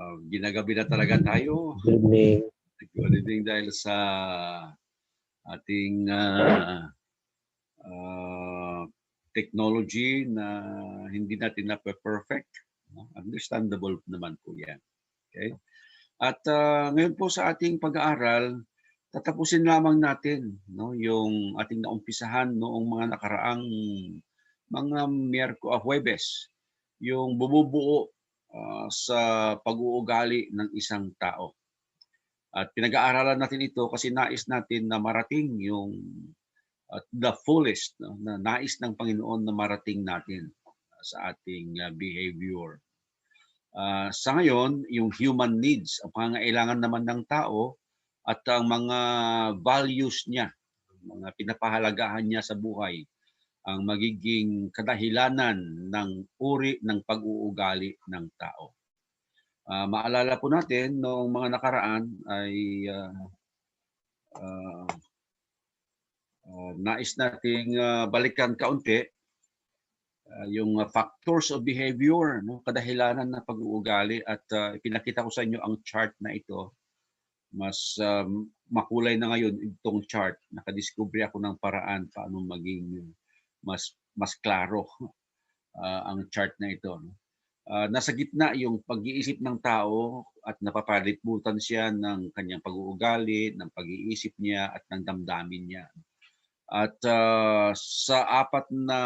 Ginagabi na talaga tayo. Good evening. Good evening dahil sa ating technology na hindi natin na-perfect. Understandable naman po yan. Okay? At ngayon po sa ating pag-aaral, tatapusin lamang natin yung ating naumpisahan noong mga nakaraang mga Huwebes, yung bumubuo sa pag-uugali ng isang tao. At pinag-aaralan natin ito kasi nais natin na marating yung the fullest na nais ng Panginoon na marating natin sa ating behavior. Sa ngayon, yung human needs, ang pangangailangan naman ng tao at ang mga values niya, mga pinapahalagahan niya sa buhay, ang magiging kadahilanan ng uri ng pag-uugali ng tao. Maalala po natin noong mga nakaraan ay nais nating balikan kaunti yung factors of behavior, kadahilanan ng pag-uugali, at ipinakita ko sa inyo ang chart na ito. Mas makulay na ngayon itong chart. Nakadiscovery ako ng paraan paano maging mas klaro ang chart na ito. Nasa gitna yung pag-iisip ng tao at napapalibutan siya ng kanyang pag-uugali, ng pag-iisip niya at ng damdamin niya. At sa apat na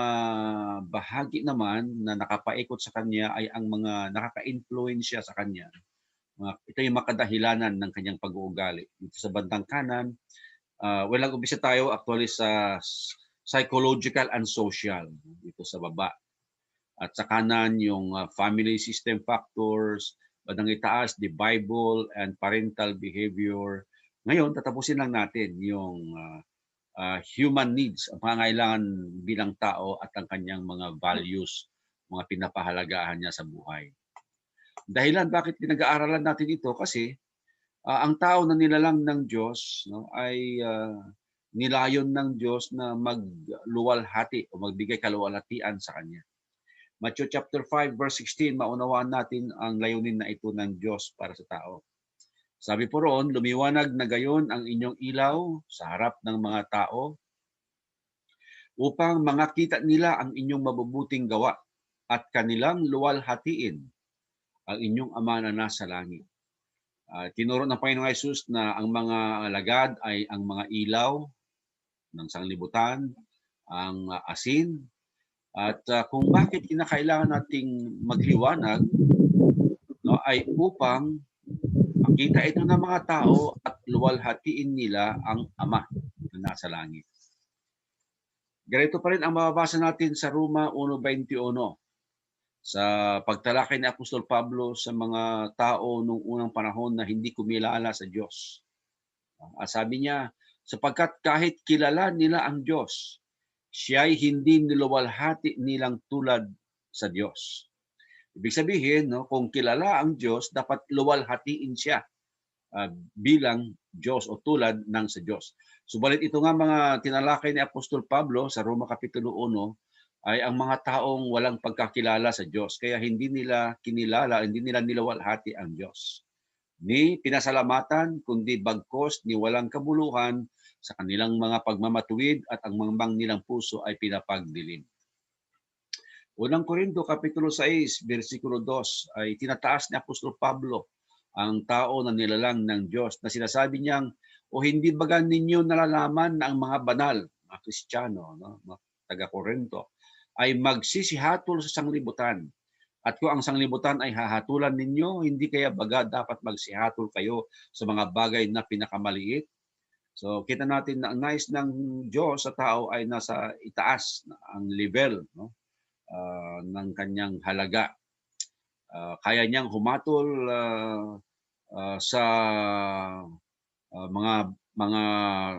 bahagi naman na nakapaikot sa kanya ay ang mga nakaka-influensya sa kanya. Ito yung makadahilanan ng kanyang pag-uugali. Dito sa bandang kanan, umpisa tayo actually sa psychological and social, dito sa baba. At sa kanan, yung family system factors, bandang itaas, the Bible and parental behavior. Ngayon, tatapusin lang natin yung human needs, ang pangangailangan bilang tao at ang kanyang mga values, mga pinapahalagahan niya sa buhay. Dahilan bakit pinag-aaralan natin ito kasi ang tao na nilalang ng Diyos ay nilayon ng Diyos na magluwalhati o magbigay kaluwalhatian sa Kanya. Matthew chapter 5 verse 16, maunawaan natin ang layunin na ito ng Diyos para sa tao. Sabi po roon, lumiwanag na gayon ang inyong ilaw sa harap ng mga tao upang makita nila ang inyong mabubuting gawa at kanilang luwalhatiin ang inyong Ama na nasa langit. Tinuro ng Panginoong Hesus na ang mga alagad ay ang mga ilaw ng sanglibutan, ang asin, at kung bakit kinakailangan nating magliwanag ay upang makita ito ng mga tao at luwalhatiin nila ang Ama na nasa langit. Ganito pa rin ang mababasa natin sa Roma 1:21. Sa pagtalakay ni Apostol Pablo sa mga tao noong unang panahon na hindi kumilala sa Diyos. Sabi niya, sapagkat kahit kilala nila ang Diyos, siya'y hindi niluwalhati nilang tulad sa Diyos. Ibig sabihin, kung kilala ang Diyos, dapat luwalhatiin siya bilang Diyos o tulad ng sa Diyos. Subalit ito nga mga tinalakay ni Apostol Pablo sa Roma Kapitulo 1 ay ang mga taong walang pagkakilala sa Diyos. Kaya hindi nila kinilala, hindi nila niluwalhati ang Diyos. Ni pinasalamatan, kundi bagkos ni walang kabuluhan sa kanilang mga pagmamatuwid at ang mga nilang puso ay pinapagdilim. Unang Korinto Kapitulo 6, versikulo 2 ay tinataas ni Apostol Pablo ang tao na nilalang ng Diyos na sinasabi niyang, o hindi baga ninyo nalalaman na ang mga banal, mga Kristiyano, mga taga-Korinto, ay magsisihatol sa sanglibutan. At kung ang sanglibutan ay hahatulan ninyo, hindi kaya baga dapat magsihatol kayo sa mga bagay na pinakamaliit? So kita natin na ang nais ng Diyos sa tao ay nasa itaas ang level ng kanyang halaga. Kaya niyang humatol sa mga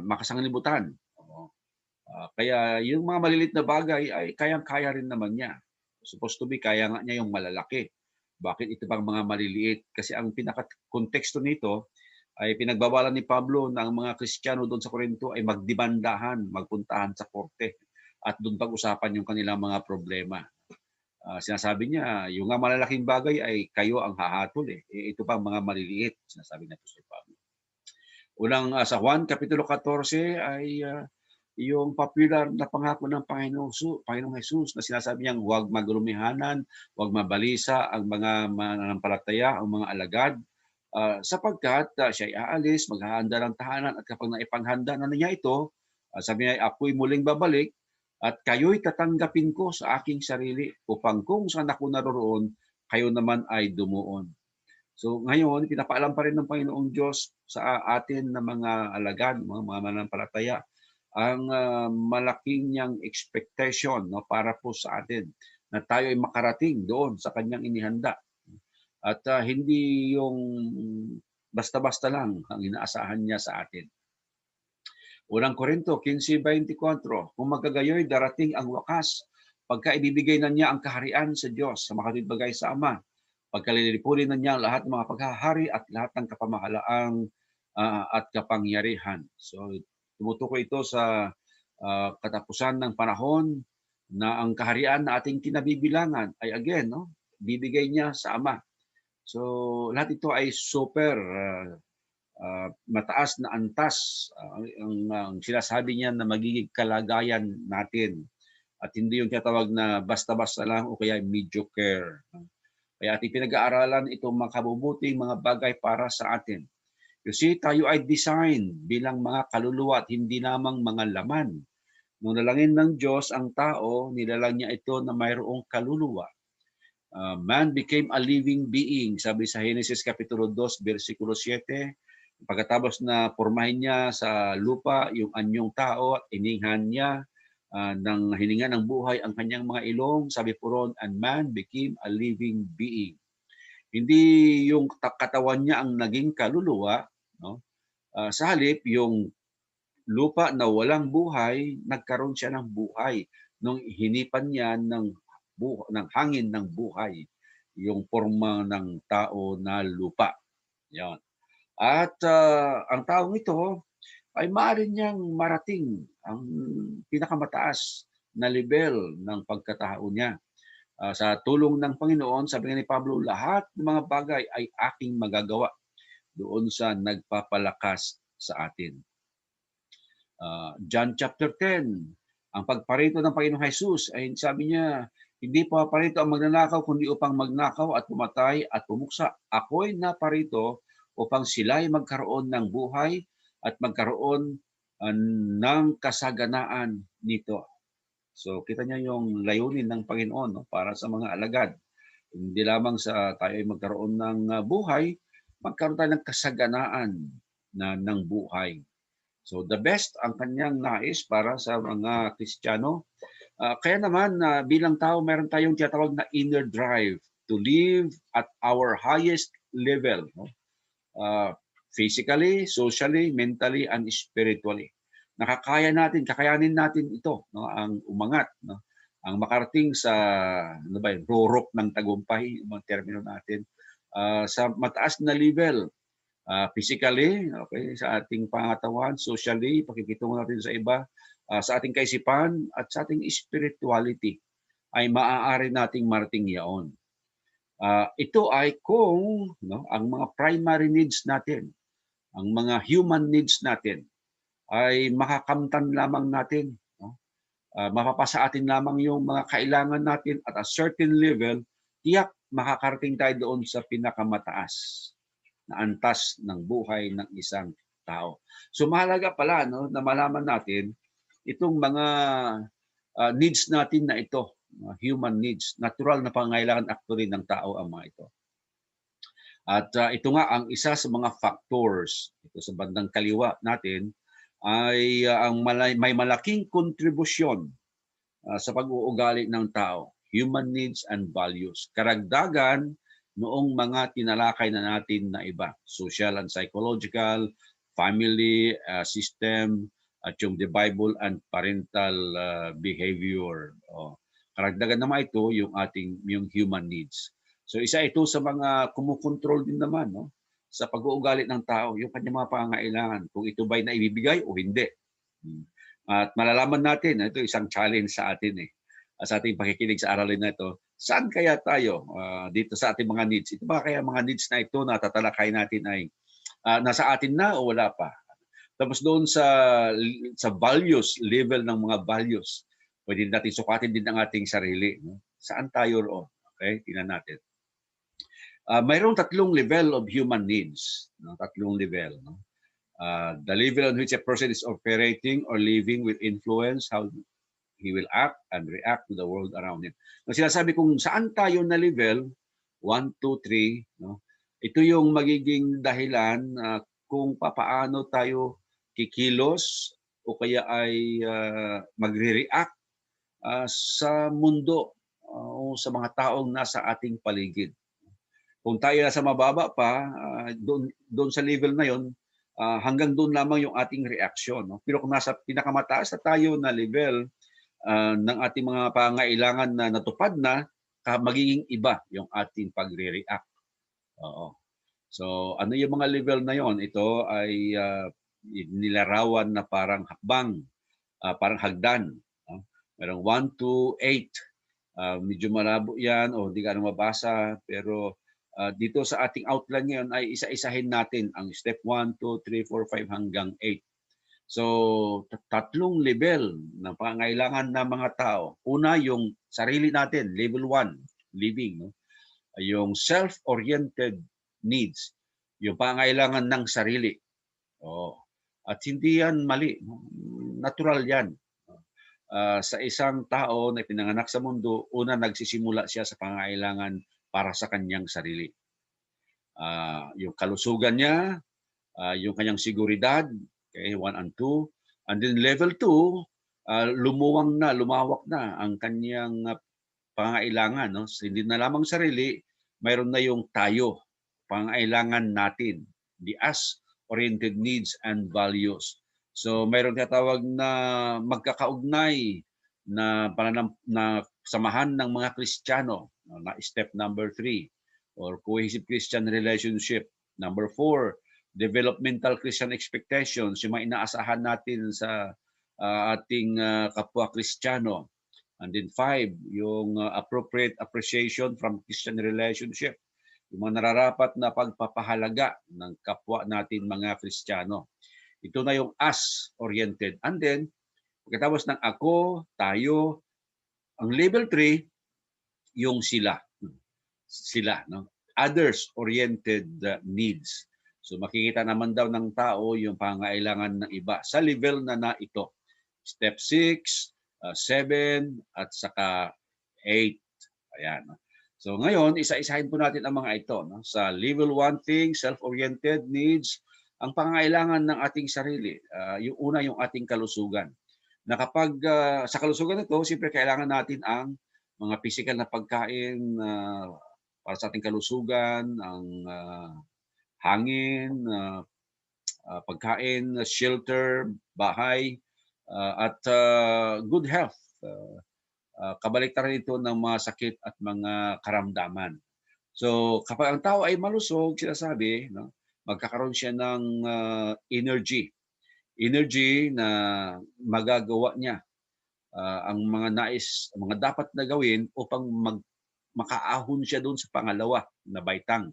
makasanglibutan. Kaya yung mga malilit na bagay ay kayang-kaya rin naman niya. Supposed to be, kaya nga niya yung malalaki. Bakit ito bang mga maliliit? Kasi ang pinaka-konteksto nito ay pinagbawalan ni Pablo na ang mga Kristiyano doon sa Korinto ay magdibandahan, magpuntahan sa korte at doon pag-usapan yung kanilang mga problema. Sinasabi niya, yung nga malalaking bagay ay kayo ang hahatol eh. Ito pa mga maliliit, sinasabi ni Apostol Pablo. Unang sa Juan Kapitulo 14 ay yung popular na pangako ng Panginoong Jesus na sinasabi niyang huwag magrumihanan, huwag mabalisa ang mga mananampalataya, ang mga alagad, sapagkat siya ay aalis, maghahanda ng tahanan at kapag naipanghanda na niya ito, sabi niya, ako'y muling babalik at kayo'y tatanggapin ko sa aking sarili upang kung saan ako naroroon, kayo naman ay dumuon. So ngayon, pinapaalam pa rin ng Panginoong Diyos sa atin na mga alagad, mga mananampalataya, ang malaking niyang expectation no, para po sa atin na tayo ay makarating doon sa kanyang inihanda. At hindi yung basta-basta lang ang inaasahan niya sa atin. Unang Korinto 15:24, kung magkagayoy darating ang wakas, pagka ibibigay na niya ang kaharian sa Diyos sa makatibagay sa Ama, pagkalilipunin na niya lahat ng mga paghahari at lahat ng kapamahalaang at kapangyarihan. So tumutukoy ito sa katapusan ng panahon na ang kaharian na ating kinabibilangan ay again, no, bibigay niya sa Ama. So lahat ito ay super mataas na antas ang sinasabi niya na magiging kalagayan natin at hindi yung tinatawag na basta-basta lang o kaya mediocre. Kaya ating pinag-aaralan itong makabubuting mga bagay para sa atin. You see, tayo ay design bilang mga kaluluwa at hindi lamang mga laman. Nung nalangin ng Diyos ang tao, nilalang niya ito na mayroong kaluluwa. Man became a living being, sabi sa Genesis Kapitulo 2, versikulo 7. Pagkatapos na pormahin niya sa lupa yung anyong tao at ininghan niya ng hininga ng buhay ang kanyang mga ilong, sabi po ron, and man became a living being. Hindi yung katawan niya ang naging kaluluwa, no? Sa halip, yung lupa na walang buhay, nagkaroon siya ng buhay nung hinipan niya ng hangin ng buhay, yung forma ng tao na lupa. Yan. At ang taong ito ay maaari niyang marating ang pinakamataas na level ng pagkatao niya. Sa tulong ng Panginoon, sabi nga ni Pablo, lahat ng mga bagay ay aking magagawa doon sa nagpapalakas sa atin. John chapter 10, ang pagparito ng Panginoong Jesus ay sabi niya, hindi pa parito ang magnanakaw kundi upang magnakaw at pumatay at pumuksa. Ako'y naparito upang sila'y magkaroon ng buhay at magkaroon ng kasaganaan nito. So kita niyo yung layunin ng Panginoon, no, para sa mga alagad. Hindi lamang sa tayo ay magkaroon ng buhay, magkaroon tayo ng kasaganaan ng buhay. So the best ang kanyang nais para sa mga Kristiyano. Kaya naman bilang tao meron tayong tinatawag na inner drive to live at our highest level, no? Physically, socially, mentally, and spiritually. Kakayanin natin ito, no, ang umangat, no, ang makarating sa rurok ng tagumpay, yung mga termino natin, sa mataas na level, physically, okay, sa ating pangatawan, socially, pakikitungo natin sa iba, sa ating kaisipan at sa ating spirituality ay maaari nating marating yaon. Ito ay kung ang mga primary needs natin, ang mga human needs natin ay makakamtan lamang natin. Mapapasa atin lamang yung mga kailangan natin at a certain level, tiyak makakarating tayo doon sa pinakamataas na antas ng buhay ng isang tao. So mahalaga pala na malaman natin itong mga needs natin na ito, human needs, natural na pangangailangan actually ng tao ang mga ito. At ito nga ang isa sa mga factors, ito sa bandang kaliwa natin, ay may malaking kontribusyon sa pag-uugali ng tao, human needs and values. Karagdagan noong mga tinalakay na natin na iba, social and psychological, family system, at yung the Bible and parental behavior. Karagdagan naman ito yung yung human needs. So isa ito sa mga kumukontrol din naman, no, sa pag-uugali ng tao, yung kanyang mga pangangailangan, kung ito ba'y naibibigay o hindi. At malalaman natin, ito isang challenge sa atin sa ating pakikinig sa aralin na ito, saan kaya tayo dito sa ating mga needs? Ito ba kaya mga needs na ito na tatalakay natin ay nasa atin na o wala pa? Tapos doon sa values, level ng mga values, pwede natin sukatin din ang ating sarili. No? Saan tayo roon? Okay, tingnan natin. Mayroong tatlong level of human needs. No? Tatlong level. No? The level on which a person is operating or living will influence how he will act and react to the world around him. Nung sinasabi kung saan tayo na level, 1, 2, 3, no? Ito yung magiging dahilan kung papaano tayo kikilos o kaya ay magre-react sa mundo o sa mga taong nasa ating paligid. Kung tayo nasa mababa pa, doon sa level na yon, hanggang doon lamang yung ating reaksyon. No? Pero kung nasa pinakamataas na tayo na level ng ating mga pangailangan na natupad na, magiging iba yung ating pagre-react. Oo. So ano yung mga level na yon? Ito ay nilarawan na parang hakbang, parang hagdan. Merong 1 to 8. Medyo malabo yan o hindi ka mabasa, pero dito sa ating outline ngayon ay isa-isahin natin ang step 1, 2, 3, 4, 5 hanggang 8. So, tatlong level ng pangangailangan ng mga tao. Una, yung sarili natin, level 1, living. No? Yung self-oriented needs, yung pangangailangan ng sarili. Oh. At hindi yan mali. No? Natural yan. Sa isang tao na pinanganak sa mundo, una nagsisimula siya sa pangangailangan para sa kanyang sarili. Yung kalusugan niya, yung kanyang seguridad, okay, 1 and 2. And then level 2, lumawak na ang kanyang pangangailangan. No? So, hindi na lamang sarili, mayroon na yung tayo, pangangailangan natin, the us-oriented needs and values. So mayroon tinatawag na magkakaugnay na samahan ng mga Kristiyano, na step number 3, or cohesive Christian relationship. Number 4, developmental Christian expectations, yung mga inaasahan natin sa ating kapwa Kristiyano. And then 5, yung appropriate appreciation from Christian relationship, yung mga nararapat na pagpapahalaga ng kapwa natin mga Kristiyano. Ito na yung us-oriented. And then, pagkatapos ng ako, tayo, ang level 3, yung sila. Sila, no? Others-oriented needs. So makikita naman daw ng tao yung pangangailangan ng iba sa level na ito. Step 6, 7, at saka 8. Ayan. No? So ngayon, isa-isahin po natin ang mga ito. No? Sa level 1 thing, self-oriented needs, ang pangangailangan ng ating sarili. Yung una, yung ating kalusugan. Na kapag sa kalusugan ito, siyempre kailangan natin ang mga physical na pagkain para sa ating kalusugan, ang hangin, pagkain, shelter, bahay, at good health. Kabaliktaran ito ng mga sakit at mga karamdaman. So kapag ang tao ay malusog, sinasabi, no, magkakaroon siya ng energy na magagawa niya ang mga mga dapat na gawin upang makaahon siya doon sa pangalawa na baitang.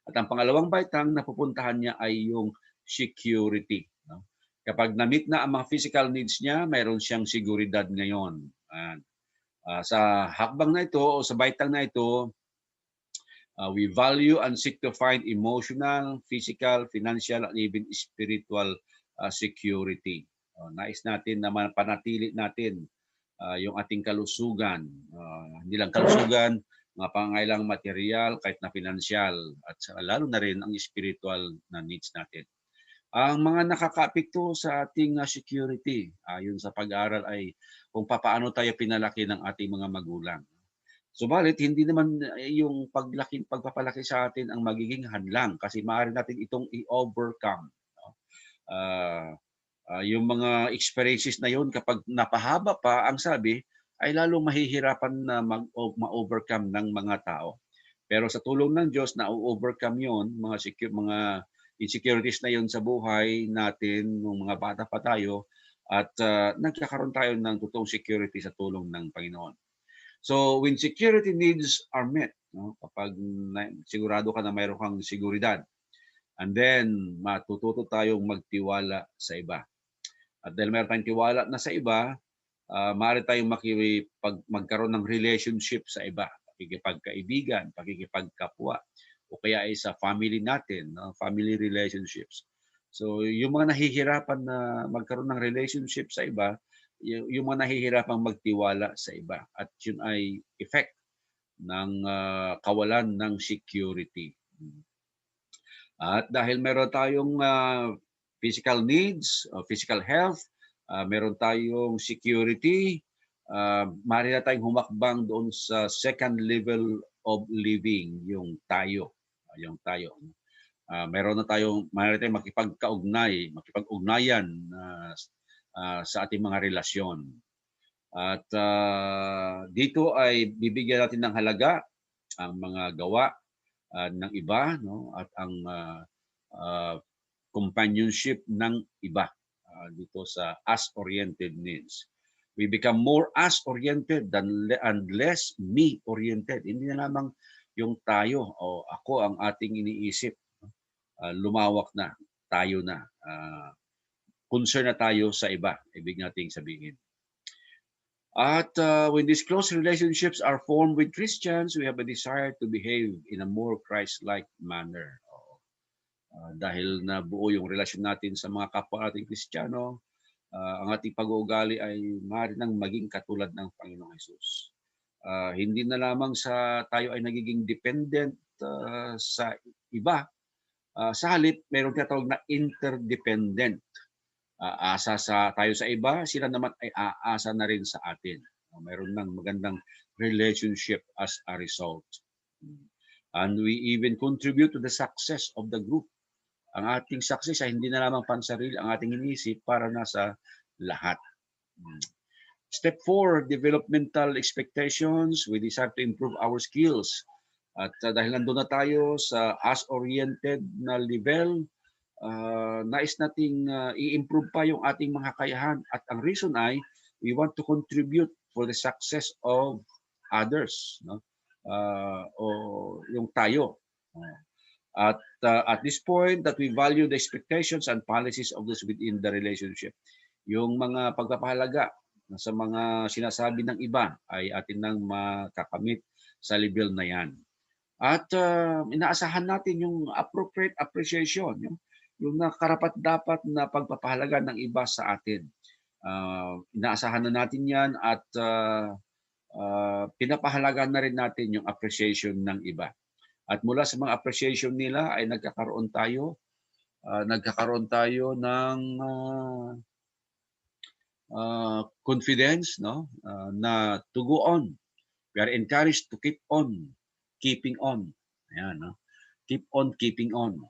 At ang pangalawang baitang na pupuntahan niya ay yung security. No? Kapag na-meet na ang mga physical needs niya, mayroon siyang seguridad ngayon. Sa hakbang na ito o sa baitang na ito, we value and seek to find emotional, physical, financial, and even spiritual security. Nais natin na panatili natin yung ating kalusugan. Hindi lang kalusugan, mga pangangailangang material, kahit na financial, at lalo na rin ang spiritual na needs natin. Ang mga nakakaapekto sa ating security, ayon sa pag-aaral, ay kung paano tayo pinalaki ng ating mga magulang. Subalit, hindi naman yung pagpapalaki sa atin ang magiging hadlang kasi maaari natin itong i-overcome. No? Yung mga experiences na yun, kapag napahaba pa, ang sabi, ay lalong mahihirapan na ma-overcome ng mga tao. Pero sa tulong ng Diyos, na-overcome yun, mga insecurities na yun sa buhay natin, nung mga bata pa tayo, at nagkakaroon tayo ng totoong security sa tulong ng Panginoon. So when security needs are met, no, kapag sigurado ka na mayroon kang seguridad, and then matututo tayong magtiwala sa iba. At dahil mayroon tayong tiwala na sa iba, maaari tayong magkaroon ng relationship sa iba, pakikipagkaibigan, pakikipagkapwa, o kaya ay sa family natin, no? Family relationships. So yung mga nahihirapan na magkaroon ng relationship sa iba, yung mga nahihirapang magtiwala sa iba, at yun ay effect ng kawalan ng security. At dahil meron tayong physical needs, physical health, meron tayong security, maaari na tayong humakbang doon sa second level of living, yung tayo. Meron na tayong, maaari tayong makipag-ugnayan sa ating mga relasyon. At dito ay bibigyan natin ng halaga ang mga gawa ng iba, no? At ang companionship ng iba dito sa us-oriented needs. We become more us-oriented and less me-oriented. Hindi na lamang yung tayo o ako ang ating iniisip. Lumawak na, tayo na. Concern na tayo sa iba, ibig nating sabihin. At when these close relationships are formed with Christians, we have a desire to behave in a more Christ-like manner. Dahil nabuo yung relasyon natin sa mga kapwa nating Kristiyano, ang ating pag-uugali ay maaari nang maging katulad ng Panginoong Hesus. Hindi na lamang tayo ay nagiging dependent sa iba. Sa halip, mayroong tinatawag na interdependent. Aasa tayo sa iba, sila naman ay aasa na rin sa atin. Mayroon ng magandang relationship as a result. And we even contribute to the success of the group. Ang ating success ay hindi na lamang pansarili, ang ating iniisip para nasa lahat. Step 4, developmental expectations. We desire to improve our skills. At dahil nandun na tayo sa us-oriented na level, nais nating i-improve pa yung ating mga kakayahan. At ang reason ay, we want to contribute for the success of others, no? O yung tayo. At this point, that we value the expectations and policies of those within the relationship. Yung mga pagpapahalaga sa mga sinasabi ng iba ay atin nang makakamit sa level na yan. At inaasahan natin yung appropriate appreciation, yung nakarapat-dapat na pagpapahalaga ng iba sa atin. Inaasahan na natin yan at pinapahalaga na rin natin yung appreciation ng iba. At mula sa mga appreciation nila ay nagkakaroon tayo ng confidence, no? Na to go on. We are encouraged to keep on keeping on. Ayan, no? Keep on keeping on.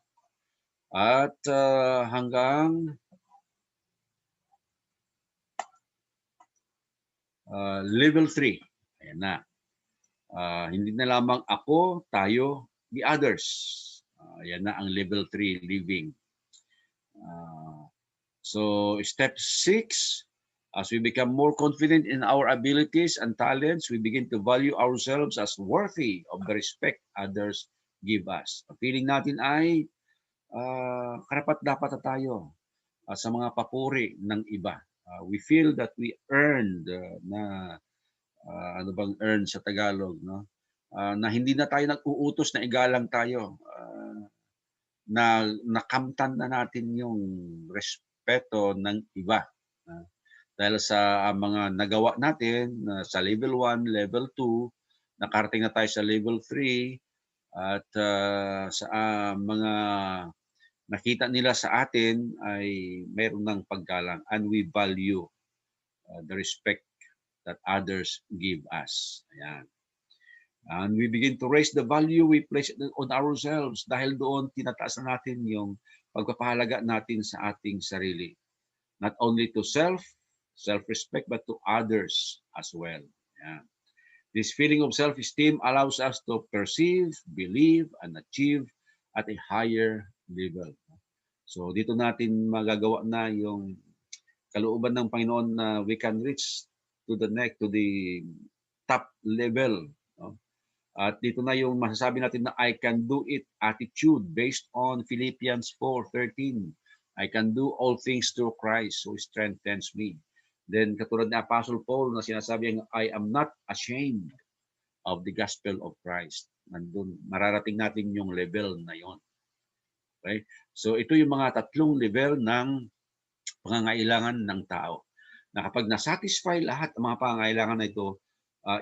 At hanggang level 3. Ayan na. Hindi na lamang ako, tayo, the others. Yan na ang level 3 living. So step 6, as we become more confident in our abilities and talents, we begin to value ourselves as worthy of the respect others give us. Ang feeling natin ay karapat-dapat na tayo sa mga papuri ng iba. We feel that we earned ano bang earn sa Tagalog, no? Na hindi na tayo nag-uutos na igalang tayo. Na nakamtan na natin yung respeto ng iba. Dahil sa mga nagawa natin sa level 1, level 2, nakarating na tayo sa level 3, at sa mga nakita nila sa atin ay mayroon ng paggalang, and we value the respect that others give us. Ayan. And we begin to raise the value we place on ourselves, dahil doon tinataas na natin yung pagpapahalaga natin sa ating sarili. Not only to self-respect, but to others as well. Ayan. This feeling of self-esteem allows us to perceive, believe, and achieve at a higher level. So dito natin magagawa na yung kalooban ng Panginoon na we can reach to the top level. No? At dito na yung masasabi natin na I can do it attitude based on Philippians 4:13. I can do all things through Christ who strengthens me. Then katulad ni Apostle Paul na sinasabi niya, I am not ashamed of the gospel of Christ. Nandun, mararating natin yung level na yon. Okay? So ito yung mga tatlong level ng pangangailangan ng tao. Na kapag nasatisfy lahat ng mga pangangailangan na ito,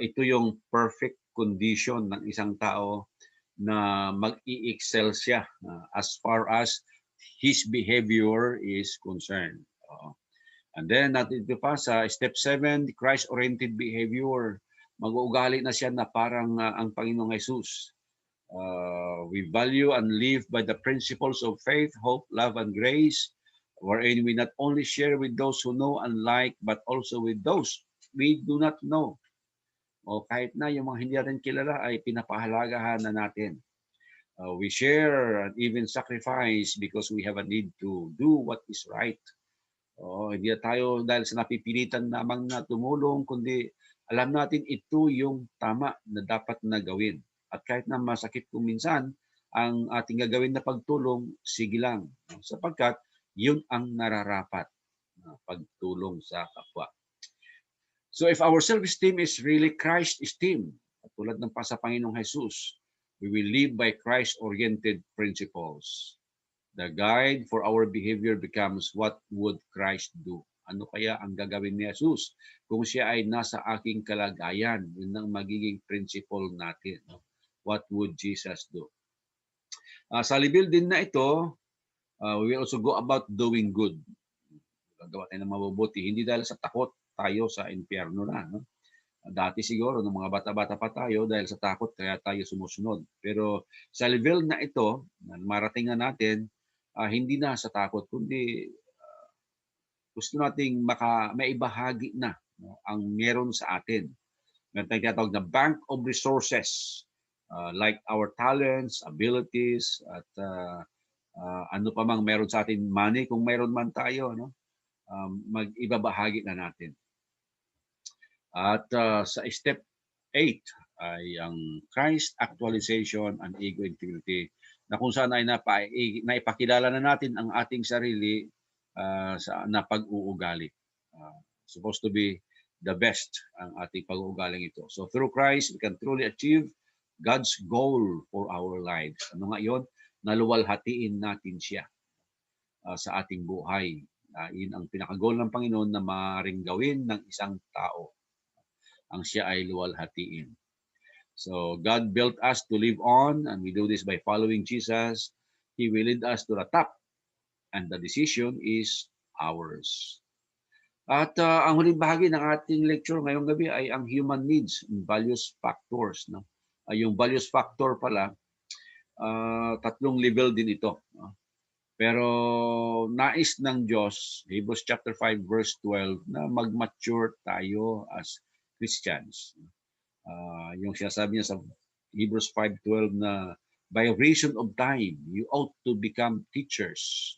ito yung perfect condition ng isang tao na mag-i-excel siya as far as his behavior is concerned. And then natin ito pa sa step 7, Christ-oriented behavior. Mag-uugali na siya na parang ang Panginoong Jesus. We value and live by the principles of faith, hope, love, and grace, wherein we not only share with those who know and like, but also with those we do not know. O kahit na yung mga hindi natin kilala ay pinapahalagahan na natin. We share and even sacrifice because we have a need to do what is right. Hindi tayo dahil sa napipilitan namang na tumulong, kundi alam natin ito yung tama na dapat na gawin. At kahit na masakit kung minsan, ang ating gagawin na pagtulong, sige lang. Sapagkat yun ang nararapat, pagtulong sa kapwa. So if our self-esteem is really Christ-esteem, tulad ng pa sa Panginoong Jesus, we will live by Christ-oriented principles. The guide for our behavior becomes what would Christ do? Ano kaya ang gagawin ni Jesus kung siya ay nasa aking kalagayan? Yun ang magiging principle natin. What would Jesus do? Sa level din na ito, we will also go about doing good. Gagawa tayo ng mabubuti. Hindi dahil sa takot tayo sa impyerno na. No? Dati siguro, nung mga bata-bata pa tayo, dahil sa takot, kaya tayo sumusunod. Pero sa level na ito, marating na natin, hindi na sa takot, kundi gusto nating maibahagi na ang meron sa atin. Meron tayong tinatawag na bank of resources, like our talents, abilities, at ano pa mang meron sa atin, money, kung meron man tayo, no? Mag-ibabahagi na natin. At sa step 8 ay ang Christ actualization and ego integrity, na kung saan ay naipakilala na natin ang ating sarili sa pag-uugali. Supposed to be the best ang ating pag-uugaling ito. So through Christ, we can truly achieve God's goal for our lives. Ano nga yun? Naluwalhatiin natin siya sa ating buhay. Yun ang pinaka-goal ng Panginoon na maaaring gawin ng isang tao. Ang siya ay luwalhatiin. So God built us to live on, and we do this by following Jesus. He will lead us to the top, and the decision is ours. At ang huling bahagi ng ating lecture ngayong gabi ay ang human needs and values factors. No? Yung values factor pala, tatlong level din ito. No? Pero nais ng Diyos, Hebrews chapter 5 verse 12, na mag-mature tayo as Christians. Yung sinasabi niya sa Hebrews 5:12 na by reason of time, you ought to become teachers.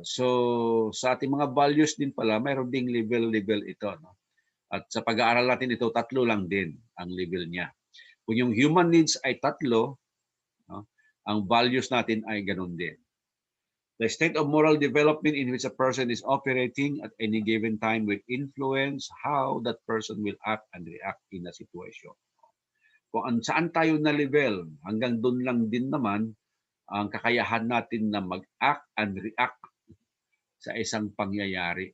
So sa ating mga values din pala, mayroon ding level ito. No? At sa pag-aaral natin ito, tatlo lang din ang level niya. Kung yung human needs ay tatlo, no? Ang values natin ay ganun din. The state of moral development in which a person is operating at any given time will influence how that person will act and react in a situation. Kung saan tayo na level, hanggang doon lang din naman ang kakayahan natin na mag-act and react sa isang pangyayari.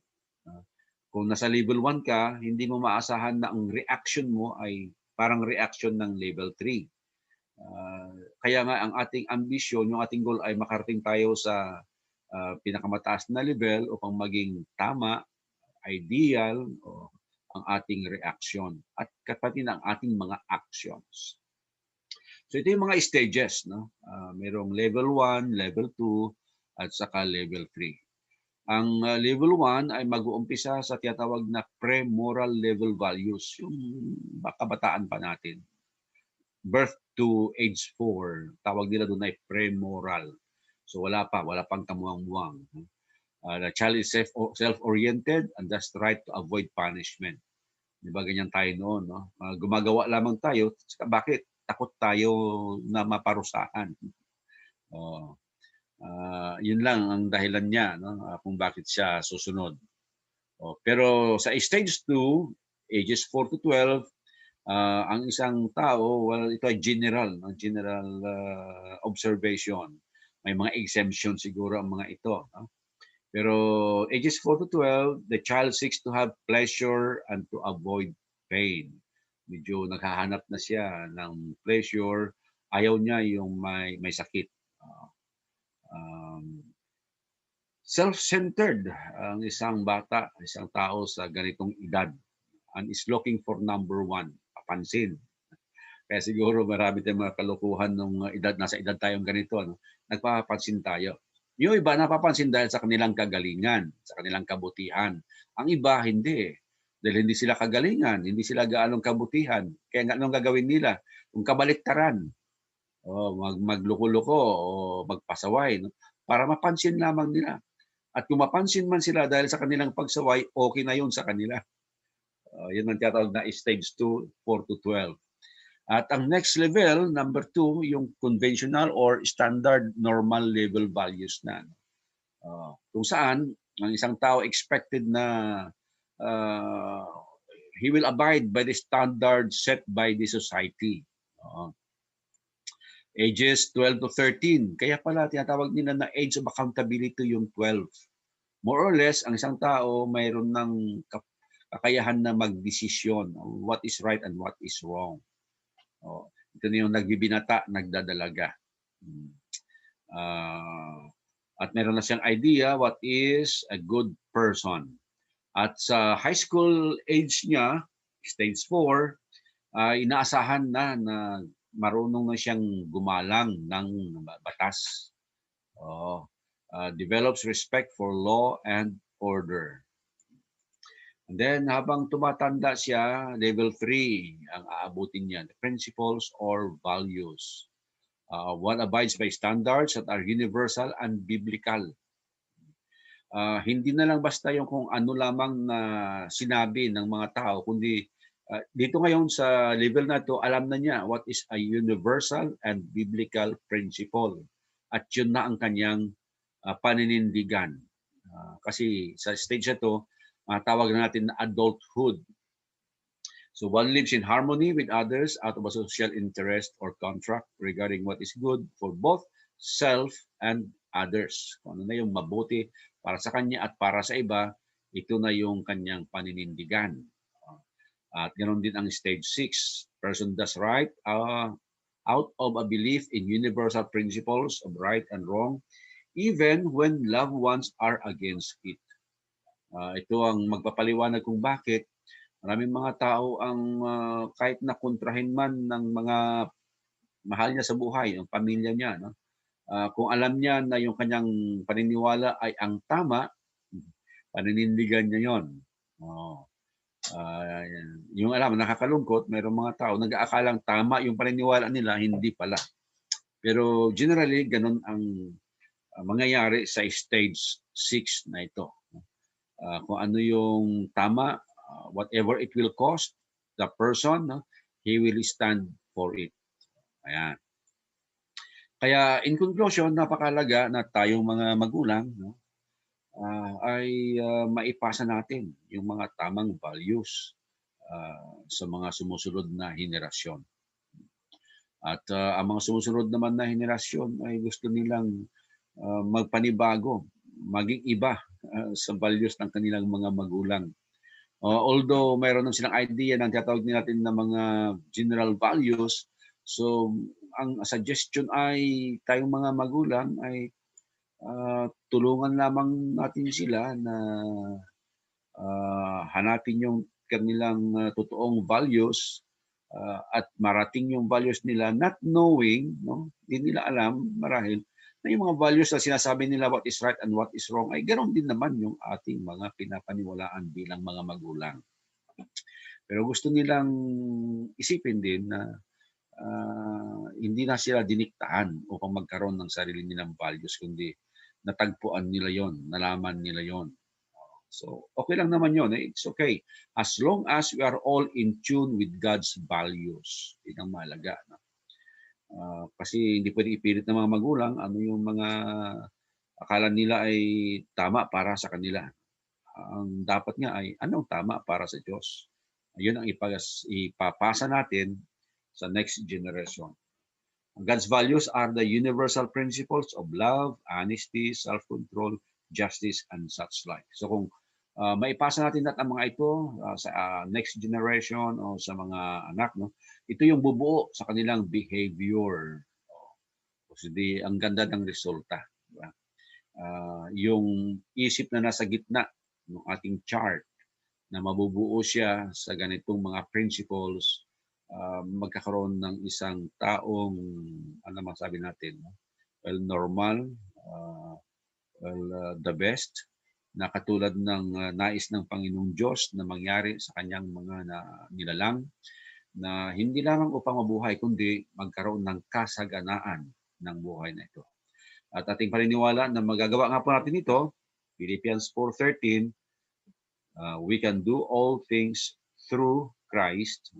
Kung nasa level 1 ka, hindi mo maasahan na ang reaction mo ay parang reaction ng level 3. Kaya nga ang ating ambisyon, yung ating goal ay makarating tayo sa pinakamataas na level upang maging tama, ideal, ang ating reaction at kapatid ang ating mga actions. So ito yung mga stages, no? Mayroong level 1, level 2, at saka level 3. Ang level 1 ay mag-uumpisa sa tinatawag na pre-moral level values, yung kabataan pa natin. Birth to age 4, tawag nila doon ay pre-moral. So wala pang kamuang-muang. The child is self-oriented and thus right to avoid punishment. Di ba ganyan tayo noon, no? Gumagawa lamang tayo, bakit? Takot tayo na maparusahan. Oh, yun lang ang dahilan niya, no? Kung bakit siya susunod. Pero sa stage 2, ages 4 to 12, ang isang tao, well, ito ay general observation. May mga exemption siguro ang mga ito. No? Pero ages 4 to 12, the child seeks to have pleasure and to avoid pain. Medyo naghahanap na siya ng pleasure. Ayaw niya yung may sakit. Self-centered ang isang bata, isang tao sa ganitong edad, and is looking for number one, papansin. Kaya siguro marami tayong mga kalukuhan nung nasa edad tayong ganito, no? Nagpapansin tayo. Yung iba napapansin dahil sa kanilang kagalingan, sa kanilang kabutihan. Ang iba hindi. Dahil hindi sila kagalingan, hindi sila gaanong kabutihan. Kaya anong gagawin nila? Kung kabaliktaran, magluko-luko o magpasaway, no? Para mapansin lamang nila. At kung mapansin man sila dahil sa kanilang pagsaway, okay na yun sa kanila. Yun ang tinatawag na stage 2, 4 to 12. At ang next level, number 2, yung conventional or standard normal level values na. Kung saan, ang isang tao expected na he will abide by the standards set by the society. Ages 12 to 13. Kaya pala tinatawag nila na age of accountability yung 12. More or less, ang isang tao mayroon ng kakayahan na magdesisyon what is right and what is wrong. Ito na yung nagbibinata, nagdadalaga. At meron na siyang idea what is a good person. At sa high school age niya, stage 4, inaasahan na marunong na siyang gumalang ng batas. Develops respect for law and order. And then habang tumatanda siya, level 3 ang aabutin niya, the principles or values. One abides by standards that are universal and biblical. Hindi na lang basta yung kung ano lamang na sinabi ng mga tao, kundi dito ngayon sa level na to, alam na niya what is a universal and biblical principle. At yun na ang kanyang paninindigan. Kasi sa stage na to, tawag natin na adulthood. So one lives in harmony with others out of a social interest or contract regarding what is good for both self and others. Kung ano na yung mabuti para sa kanya at para sa iba, ito na yung kanyang paninindigan. At ganoon din ang stage 6. Person does right out of a belief in universal principles of right and wrong, even when loved ones are against it. Ito ang magpapaliwanag kung bakit maraming mga tao ang kahit na kontrahin man ng mga mahal niya sa buhay, ang pamilya niya, no? Kung alam niya na yung kanyang paniniwala ay ang tama, paninindigan niya yon. Yung alam, nakakalungkot, mayroong mga tao nag-aakalang tama yung paniniwala nila, hindi pala. Pero generally, ganun ang mangyayari sa stage 6 na ito. Kung ano yung tama, whatever it will cost the person, he will stand for it. Ayan. Kaya in conclusion, napakalaga na tayong mga magulang ay maipasa natin yung mga tamang values sa mga sumusunod na henerasyon. At ang mga sumusunod naman na henerasyon ay gusto nilang magpanibago, maging iba sa values ng kanilang mga magulang. Although mayroon silang idea ng tinatawag natin na mga general values, so ang suggestion ay tayong mga magulang ay tulungan lamang natin sila na hanapin yung kanilang totoong values at marating yung values nila, not knowing, no? Hindi nila alam marahil na yung mga values na sinasabi nila what is right and what is wrong ay ganoon din naman yung ating mga pinapaniwalaan bilang mga magulang. Pero gusto nilang isipin din na hindi na sila diniktaan upang magkaroon ng sarili nilang values, kundi natagpuan nila yon, nalaman nila yon. So, okay lang naman yun. It's okay. As long as we are all in tune with God's values. Yun ang mahalaga. No? Kasi hindi pwede ipilit ng mga magulang ano yung mga akala nila ay tama para sa kanila. Ang dapat nga ay anong tama para sa Diyos. Yun ang ipapasa natin sa next generation. God's values are the universal principles of love, honesty, self-control, justice, and such like. So kung maipasa natin ang mga ito sa next generation o sa mga anak, no, ito yung bubuo sa kanilang behavior. Kasi ang ganda ng resulta. Diba? Yung isip na nasa gitna ng ating chart na mabubuo siya sa ganitong mga principles, magkakaroon ng isang taong, ano masabi natin, well, normal, the best, na katulad ng nais ng Panginoong Diyos na mangyari sa kanyang mga nilalang, na hindi lamang upang mabuhay, kundi magkaroon ng kasaganaan ng buhay na ito. At ating paniniwala na magagawa nga po natin ito, Philippians 4:13, we can do all things through Christ,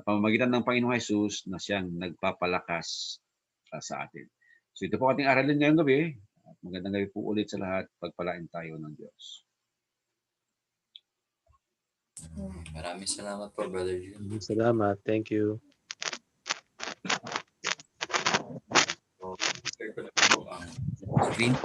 pamamagitan ng Panginoong Jesus na siyang nagpapalakas sa atin. So ito po ating aralin ngayong gabi. At magandang gabi po ulit sa lahat. Pagpalain tayo ng Diyos. Maraming salamat po, Brother Jun. Salamat. Thank you. So, share ko na po ang screen.